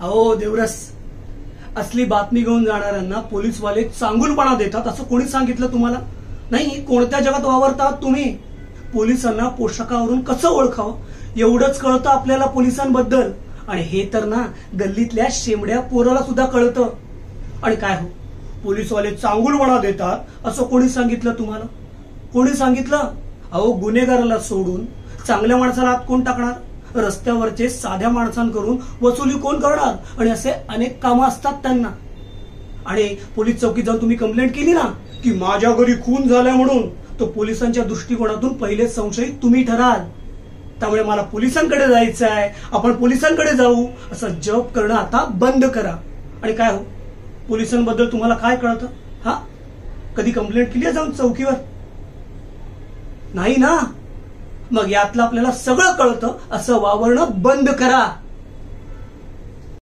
अहो देवरस, असली बातमी घेऊन जाणाऱ्यांना पोलीसवाले चांगुलपणा देतात असं कोणी सांगितलं तुम्हाला? नाही, कोणत्या जगात वावरतात तुम्ही? पोलिसांना पोशाखावरून कसं ओळखावं एवढंच कळतं आपल्याला पोलिसांबद्दल. आणि हे तर ना गल्लीतल्या शेमड्या पोराला सुद्धा कळतं. आणि काय हो, पोलीसवाले चांगुलपणा देतात असं कोणी सांगितलं तुम्हाला? कोणी सांगितलं? अहो, गुन्हेगाराला सोडून चांगल्या माणसाला आत कोण टाकणार? रस्त्यावरचे साध्या माणसांकडून वसुली कोण करणार? आणि असे अनेक कामं असतात त्यांना. आणि पोलीस चौकीत जाऊन तुम्ही कंप्लेंट केली ना की माझ्या घरी खून झालाय म्हणून, तो पोलिसांच्या दृष्टिकोनातून पहिले संशयित तुम्ही ठराल. त्यामुळे मला पोलिसांकडे जायचं आहे, आपण पोलिसांकडे जाऊ असं जप करणं आता बंद करा. आणि काय हो, पोलिसांबद्दल तुम्हाला काय कळतं? हा, कधी कंप्लेंट केली आहे जाऊन चौकीवर? नाही ना. मग यातलं आपल्याला सगळं कळतं असं वावरणं बंद करा.